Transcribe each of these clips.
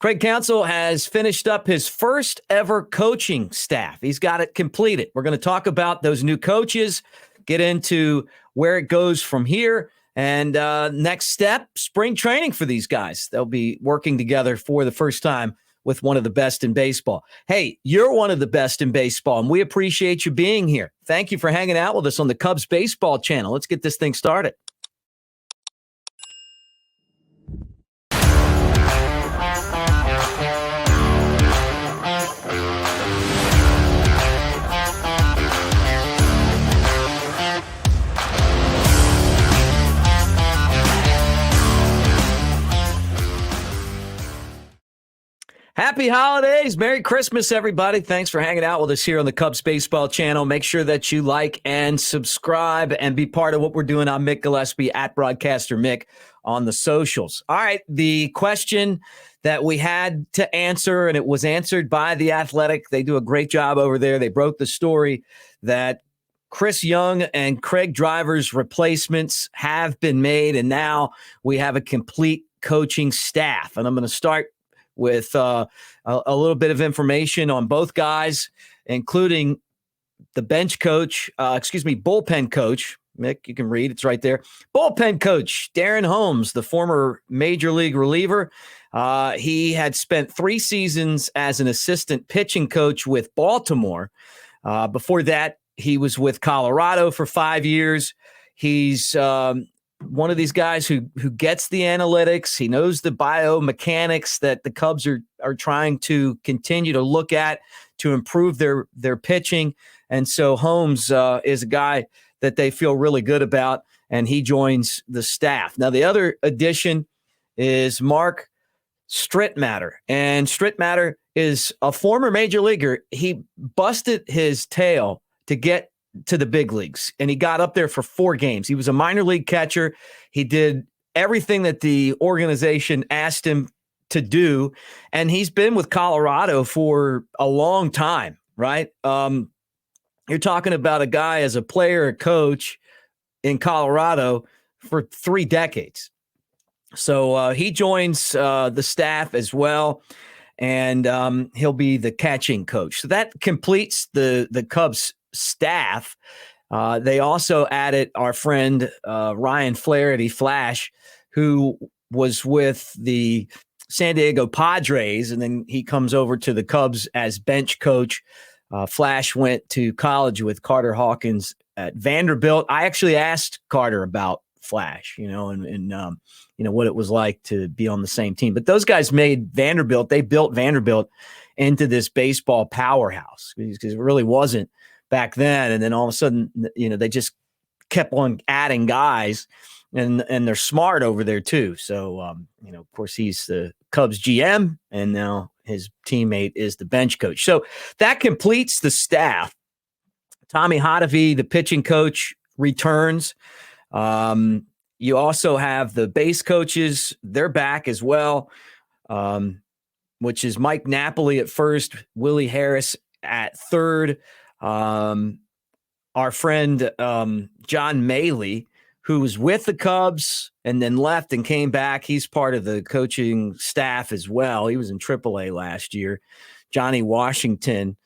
Craig Counsell has finished up his first ever coaching staff. He's got it completed. We're going to talk about those new coaches, get into where it goes from here, and next step, spring training for these guys. They'll be working together for the first time with one of the best in baseball. Hey, you're one of the best in baseball, and we appreciate you being here. Thank you for hanging out with us on the Cubs Baseball channel. Let's get this thing started. Happy holidays. Merry Christmas, everybody. Thanks for hanging out with us here on the Cubs Baseball channel. Make sure that you like and subscribe and be part of what we're doing. I'm Mick Gillespie at Broadcaster Mick on the socials. All right, the question that we had to answer, and it was answered by The Athletic. They do a great job over there. They broke the story that Chris Young and Craig Driver's replacements have been made, and now we have a complete coaching staff. And I'm going to start with a little bit of information on both guys, including the bullpen coach. Mick, you can read. It's right there. Bullpen coach Darren Holmes, the former major league reliever. He had spent 3 seasons as an assistant pitching coach with Baltimore. Before that, he was with Colorado for 5 years. He's one of these guys who gets the analytics. He knows the biomechanics that the Cubs are trying to continue to look at to improve their pitching. And so Holmes is a guy that they feel really good about, and he joins the staff. Now, the other addition is Mark Strittmatter. And Strittmatter is a former major leaguer. He busted his tail to get to the big leagues, and he got up there for 4 games. He was a minor league catcher. He did everything that the organization asked him to do, and he's been with Colorado for a long time, right? You're talking about a guy as a player, a coach in Colorado for 3 decades. So he joins the staff as well, and he'll be the catching coach. So that completes the Cubs staff. They also added our friend Ryan Flaherty, Flash, who was with the San Diego Padres, and then he comes over to the Cubs as bench coach. Flash went to college with Carter Hawkins at Vanderbilt. I actually asked Carter about Flash, and what it was like to be on the same team. But those guys made Vanderbilt. They built Vanderbilt into this baseball powerhouse, because it really wasn't back then. And then all of a sudden, they just kept on adding guys, and they're smart over there too. So, of course, he's the Cubs GM, and now his teammate is the bench coach. So that completes the staff. Tommy Hotovy, the pitching coach, returns. You also have the base coaches. They're back as well, which is Mike Napoli at first, Willie Harris at third. Our friend John Maley, who was with the Cubs and then left and came back, he's part of the coaching staff as well. He was in AAA last year. Johnny Washington,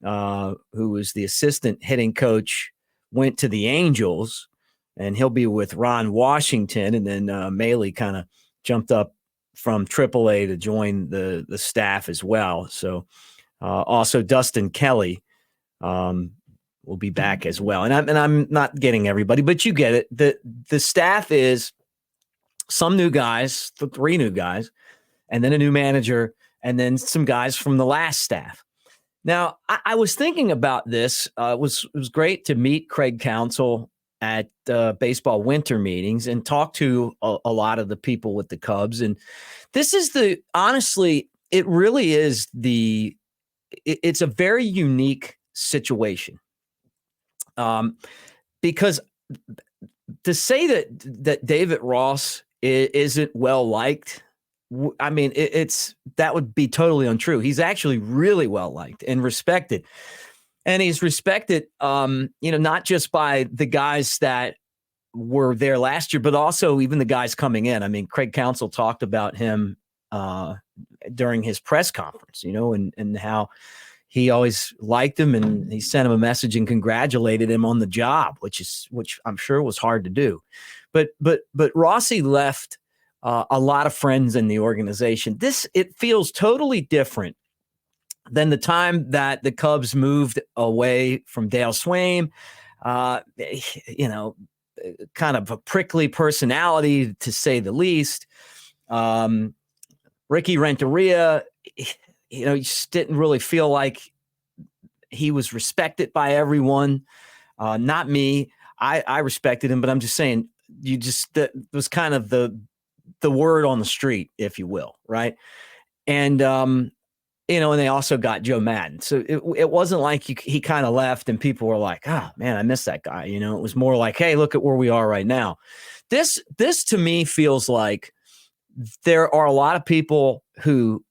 who was the assistant hitting coach, went to the Angels, and he'll be with Ron Washington. And then Maley kind of jumped up from AAA to join the staff as well. So also Dustin Kelly will be back as well. And I'm not getting everybody, but you get it. The staff is some new guys, 3 new guys, and then a new manager, and then some guys from the last staff. Now, I was thinking about this. It was great to meet Craig Counsell at baseball winter meetings and talk to a lot of the people with the Cubs. And this is honestly, it really is it's a very unique situation. Because to say that David Ross isn't well liked, I mean, that would be totally untrue. He's actually really well liked and respected. And he's respected, not just by the guys that were there last year, but also even the guys coming in. I mean, Craig Counsell talked about him during his press conference, and how he always liked him, and he sent him a message and congratulated him on the job, which I'm sure was hard to do. But Rossi left a lot of friends in the organization. It feels totally different than the time that the Cubs moved away from Dale Swaim. Kind of a prickly personality, to say the least. Ricky Renteria, he just didn't really feel like he was respected by everyone. Not me. I respected him, but I'm just saying, that was kind of the word on the street, if you will, right? And and they also got Joe Madden. So it wasn't like he kind of left and people were like, oh man, I miss that guy. It was more like, hey, look at where we are right now. This to me feels like there are a lot of people who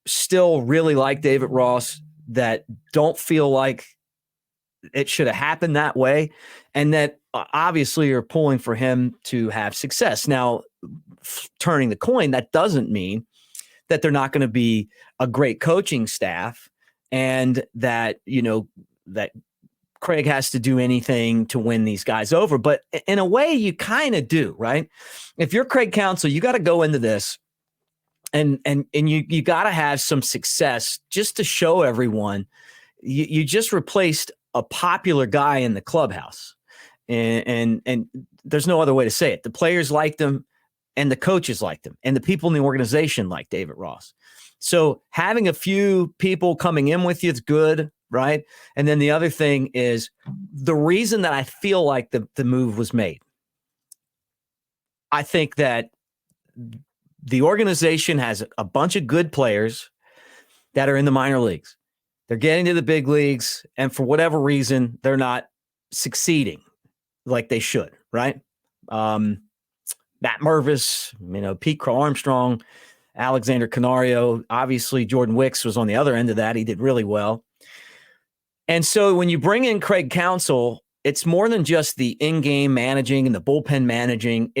still really like David Ross that don't feel like it should have happened that way, and that obviously are pulling for him to have success. Now, turning the coin, that doesn't mean that they're not going to be a great coaching staff, and that, that Craig has to do anything to win these guys over. But in a way, you kind of do, right? If you're Craig Counsell, you got to go into this and you got to have some success just to show everyone you just replaced a popular guy in the clubhouse. And there's no other way to say it. The players liked him, and the coaches liked him, and the people in the organization liked David Ross. So having a few people coming in with you is good, right? And then the other thing is the reason that I feel like the move was made. I think that the organization has a bunch of good players that are in the minor leagues. They're getting to the big leagues, and for whatever reason, they're not succeeding like they should, right? Matt Mervis, Pete Crow Armstrong, Alexander Canario. Obviously, Jordan Wicks was on the other end of that. He did really well. And so when you bring in Craig Counsell, it's more than just the in-game managing and the bullpen managing.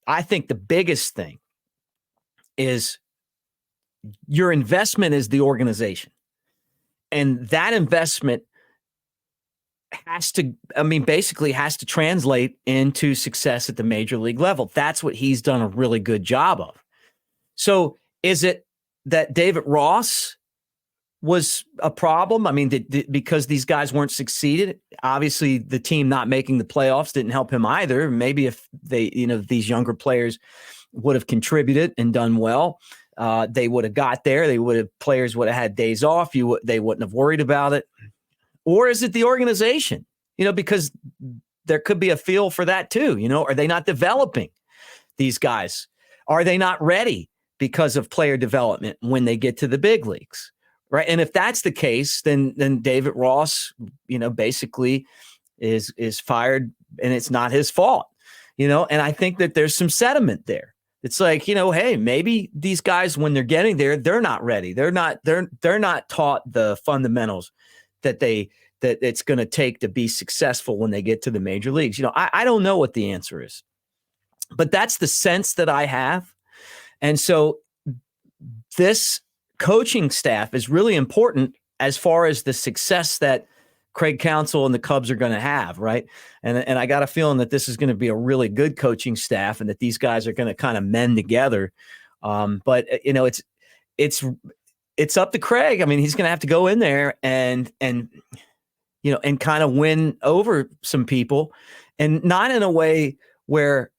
I think the biggest thing is your investment is the organization. And that investment has to translate into success at the major league level. That's what he's done a really good job of. So is it that David Ross was a problem? Because these guys weren't succeeded, obviously the team not making the playoffs didn't help him either. Maybe if they, these younger players would have contributed and done well, they would have got there. Players would have had days off. They wouldn't have worried about it. Or is it the organization? Because there could be a feel for that too. Are they not developing these guys? Are they not ready because of player development when they get to the big leagues? Right. And if that's the case, then David Ross, basically is fired, and it's not his fault, and I think that there's some sentiment there. It's like, hey, maybe these guys, when they're getting there, they're not ready. They're not taught the fundamentals that it's going to take to be successful when they get to the major leagues. I don't know what the answer is, but that's the sense that I have. And so this coaching staff is really important as far as the success that Craig Counsell and the Cubs are going to have, right? And I got a feeling that this is going to be a really good coaching staff, and that these guys are going to kind of mend together. But it's up to Craig. He's going to have to go in there and kind of win over some people, and not in a way where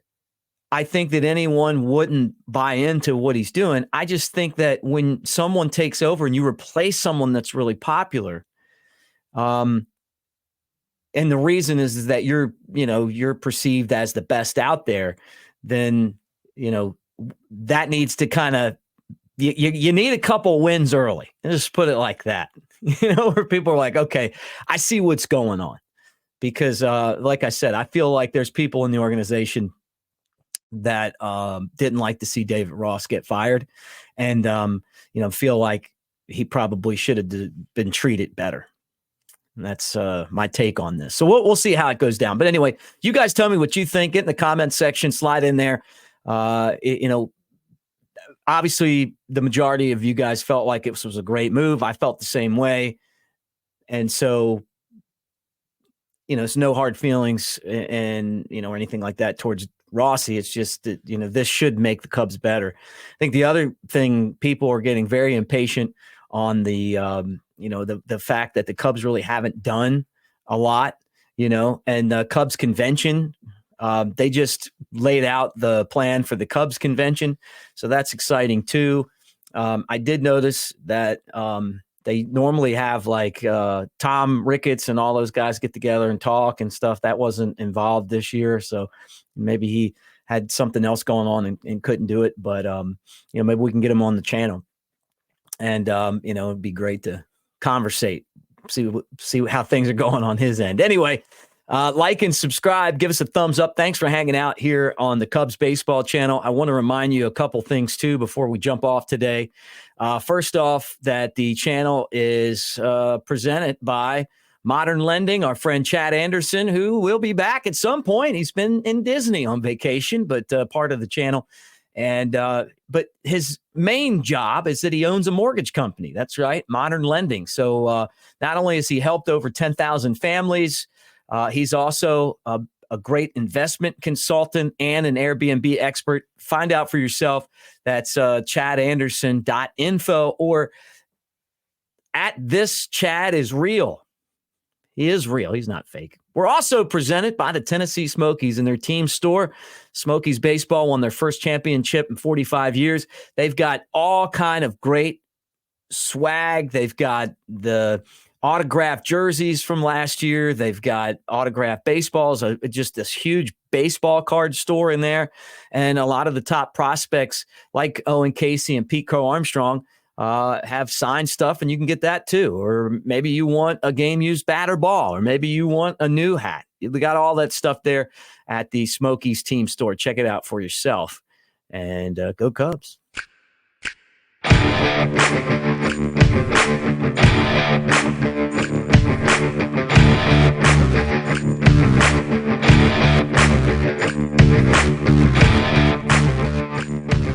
I think that anyone wouldn't buy into what he's doing. I just think that when someone takes over and you replace someone that's really popular, and the reason is that you're perceived as the best out there, then, that needs to kind of, you need a couple wins early. Just put it like that, where people are like, okay, I see what's going on. Because like I said, I feel like there's people in the organization that didn't like to see David Ross get fired, and feel like he probably should have been treated better. And that's my take on this. So we'll see how it goes down. But anyway, you guys tell me what you think. Get in the comment section, slide in there. I obviously, the majority of you guys felt like it was a great move. I felt the same way. And so, it's no hard feelings and, or anything like that towards Rossi. It's just that, this should make the Cubs better. I think the other thing, people are getting very impatient on the, the fact that the Cubs really haven't done a lot, and the Cubs convention, they just laid out the plan for the Cubs convention. So that's exciting too. I did notice that, they normally have like Tom Ricketts and all those guys get together and talk and stuff. That wasn't involved this year. So maybe he had something else going on and couldn't do it. But, maybe we can get him on the channel. And, it'd be great to conversate, see how things are going on his end. Anyway, like and subscribe. Give us a thumbs up. Thanks for hanging out here on the Cubs Baseball channel. I want to remind you a couple things, too, before we jump off today. First off, that the channel is presented by Modern Lending, our friend Chad Anderson, who will be back at some point. He's been in Disney on vacation, but part of the channel. And but his main job is that he owns a mortgage company. That's right, Modern Lending. So not only has he helped over 10,000 families, he's also a great investment consultant and an Airbnb expert. Find out for yourself. That's chadanderson.info or at this Chad is real. He is real. He's not fake. We're also presented by the Tennessee Smokies and their team store. Smokies baseball won their first championship in 45 years. They've got all kind of great swag. They've got the autographed jerseys from last year. They've got autographed baseballs, just this huge baseball card store in there. And a lot of the top prospects like Owen Casey and Pete Crow Armstrong have signed stuff, and you can get that too. Or maybe you want a game-used bat or ball, or maybe you want a new hat. We got all that stuff there at the Smokies team store. Check it out for yourself. And go Cubs.